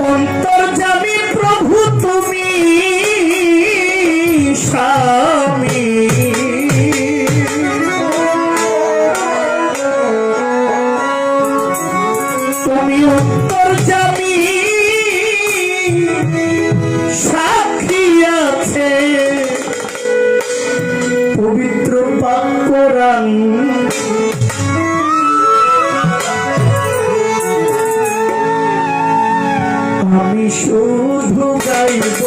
অন্তর্যামী প্রভু তুমি স্বামী, তুমি অন্তর্যামী সাক্ষী আছে পবিত্র পাক কোরআন। আমি শুধু গাইব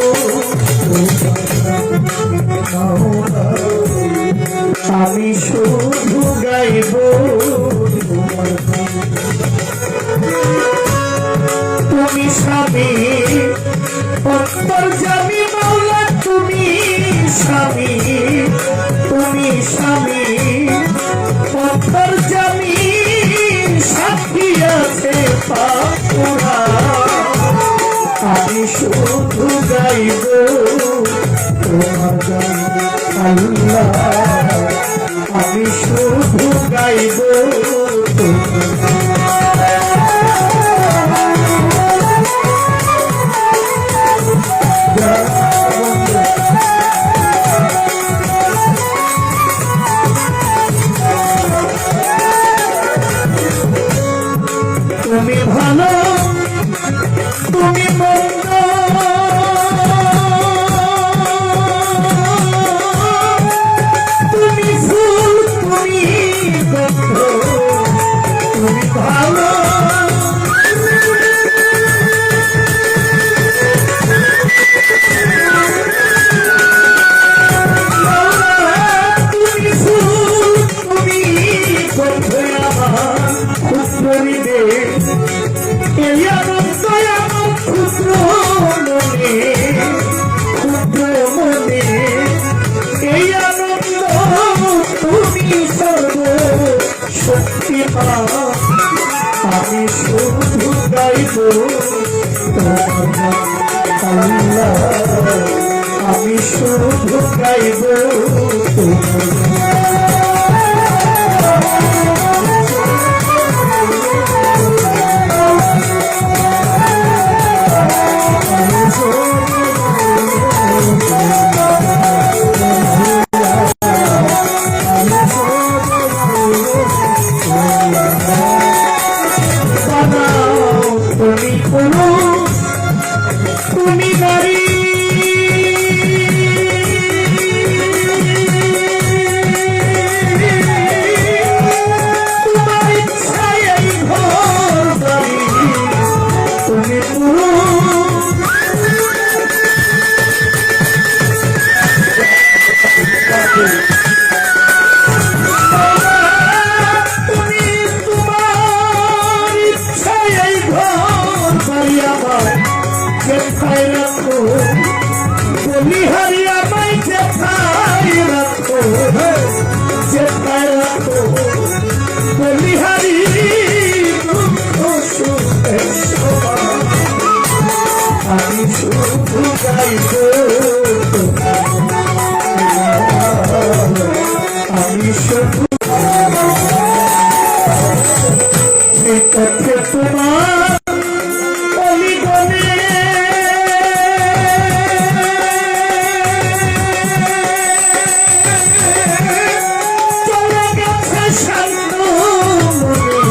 আমি শুধু গাইব তুমি স্বামী অন্তর্যামী মাওলা, তুমি স্বামী, তুমি স্বামী অন্তর্যামী সাক্ষী আছে পাক কোরআন। আমি শুধু গাইব তোমার গান আল্লাহ, আমি শুধু গাইব তুমি ভালো তুমি মন্দ, তুমি ফুল তুমি গন্ধ, তুমি ভালো তুমি ফুল তুমি গন্ধ, আমার ক্ষুদ্র হৃদয়ে এই আনন্দ আমার ক্ষুদ্র মনে, ক্ষুদ্র মনে এই আনন্দ তুমি সর্বশক্তিমান। আমি শুধু গাইব তোমার আল্লাহ, আমি শুধু গাইব তুমি নারী, তোমার ইচ্ছায় এই ঘর বাড়ি, তুমি পুরুষ তুমি তোমার ইচ্ছায় এই ঘর বাড়ি আমার যেথায় রাখো, বলিহারি আমায় যেথায় রাখো, যেথায় রাখো বলিহারি দুঃখ সুখের সমান। আমি শুধু গাইব আমি শুধু পথে তোমার অলিগনে চলে গেছে শান্ত মনে,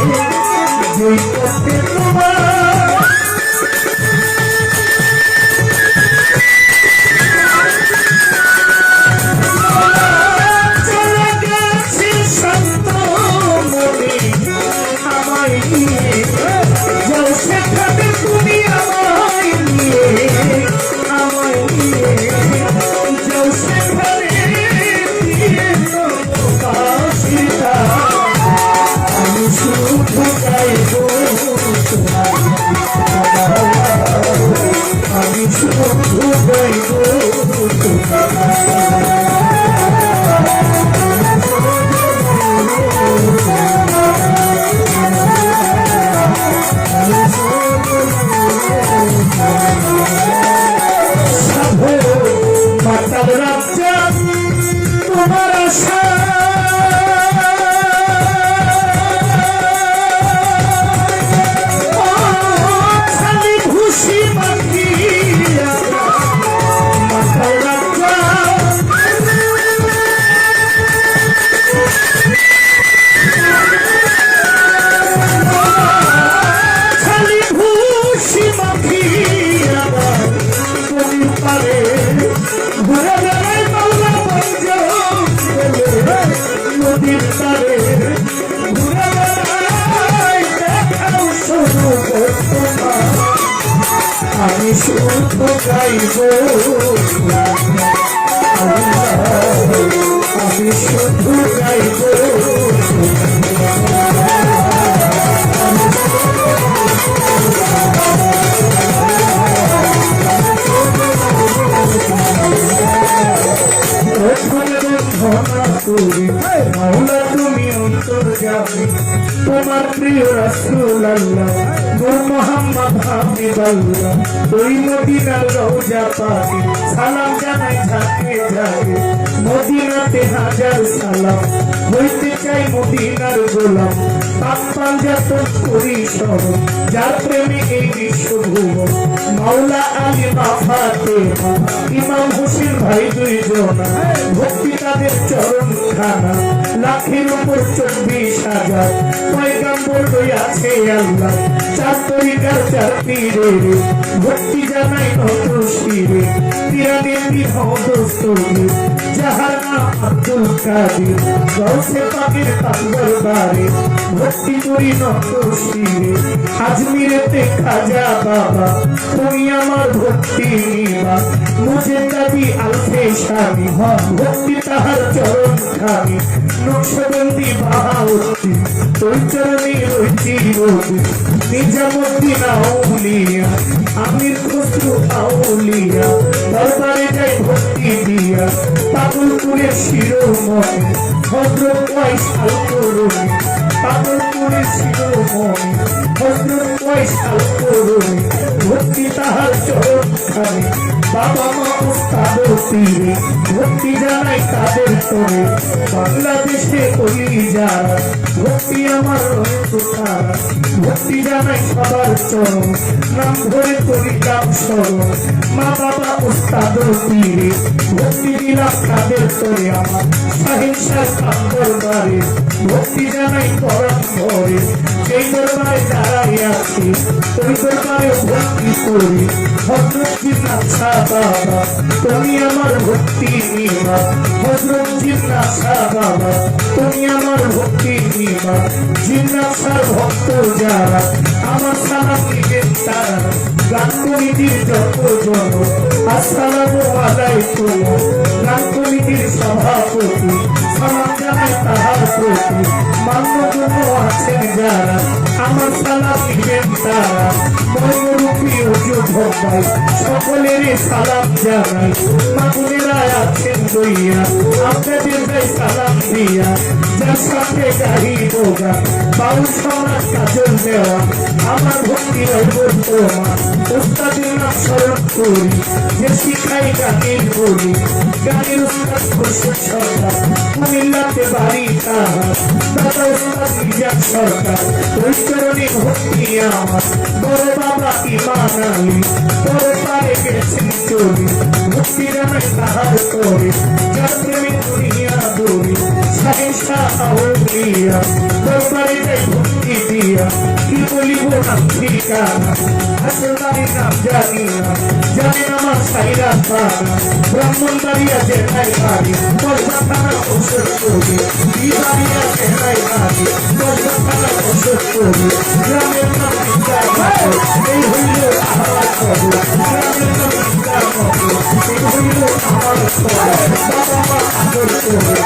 যেই পথে তোমার আমি শুধু গাইব আমি শুধু গাইব মাওলা তুমি অন্তর যাবে তোমার প্রিয় রাসূল আল্লাহ নূর মুহাম্মদ হাবিবাল্লাহ ওই মদিনার রওজা পাকে সালাম জানাই ঝাঁকে ঝাঁকে মদিনাতে হাজার সালাম হইতে চাই মদিনার গোলাম পাপ্পাল যত করি স্মরণ যার প্রেমে এই বিশ্বভুবন মাওলা আলী ফাতেমা ইমাম হোসেন ভাই দুইজন ভক্তি তাদের চরণ খানা লাখের উপর 24,000 পয়গাম্বর রইয়াছে আল্লাহ চার তরিকার চার পীরে ভক্তি জানাই নত শিরে পিরানের বিহদস্তরে যাহার নাম আব্দুল কাদের গৌসে পাকের দরবারে ভক্তি করি নত শিরে আজমিরেতে খাজা বাবা তুমি আমার ভক্তি নিবা মুঝে দাবি আলফে স্বামী ভক্তি তাহার চরণ খানি নকশবন্দি বাহাউদ্দি তোর চরণে রয়েছি রোদি নিজামুদ্দিন আউলিয়া আমির খসরু আউলিয়া দরবারে যাই ভক্তি দিয়া পাগলপুরের শিরোমণি হযরত ওয়াইস আল করুনি পাগলপুরের শিরোমণি হযরত ওয়াইস আল করুনি ভক্তি তাহার চরণ খানি বাবা মা উস্তাদ পীরে ভক্তি জানাই তাদের তরে বাংলাদেশে করি যারা ভক্তি আমার রক্তধারা ভক্তি জানাই সবার চরণ নাম ধরে করি কাম স্মরণ মা বাবা উস্তাদ পীরে ভক্তি দিলাম তাদের তরে আমার সাহিংসার দরবারে ভক্তি জানাই পরাণ ধরে সেই দরবারে দাঁড়াই আছি ওই দরবারে ভক্তি করি হযরতজি নাছা বাবা তুমি আমার ভক্তি নিবা হযরতজি নাছা বাবা তুমি আমার ভক্তি নিবা জিন্নাসার ভক্ত যারা আমার সালাম দিবেন তারা গান কমিটির যতজন আসসালামু আলাইকুম গান কমিটির সভাপতি সালাম জানাই তাহার প্রতি মান্যগণ্য আছেন যারা আমার সালাম দিবেন তারা ময়ূরূপী অজু ভাই সকলের সালাম জানাই মাগুনেরা আছেন দইয়া আপনাদের যাই সালাম দিয়া যার সাথে গাহিব গান বাউল সমাজ কাজল দেওয়া আমার ভক্তি তোমার উস্তাদের নাম স্মরণ করি যে শিখাই গানের বলি গানের উস্তাদ খুরশেদ সরকার কুমিল্লাতে বাড়ি তাহার দাদা উস্তাদ মিজান সরকার ওই চরণে ভক্তি আমার বড় বাবা ইমান আলী বড় পারে গেছেন চলি ভক্তি জানাই তাহার করে যার প্রেমে দুনিয়া দৌড়ি সাহিংসা আউলিয়া দরবারে যাই ভক্তি দিয়া কি বলিব নাম ঠিকানা হাসলবাড়ি নাম জানি না জানে আমার সাইরা পানা ব্রাহ্মণবাড়িয়া জেলায় বাড়ি কলকা থানা ঔষধ করি বিবাড়িয়া জেলায় বাড়ি কলকা থানা ঔষধ করি গ্রামের নাম এই হইল আমার খবর গ্রামের নাম এই হইল আমার খবর বাবা মা আদর করে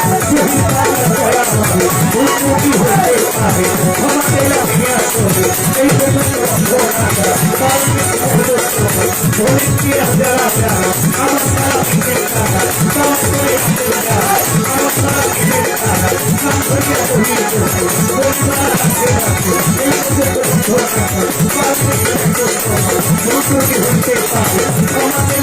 উন্নতি হতে পারে আমাদের এই আমাদের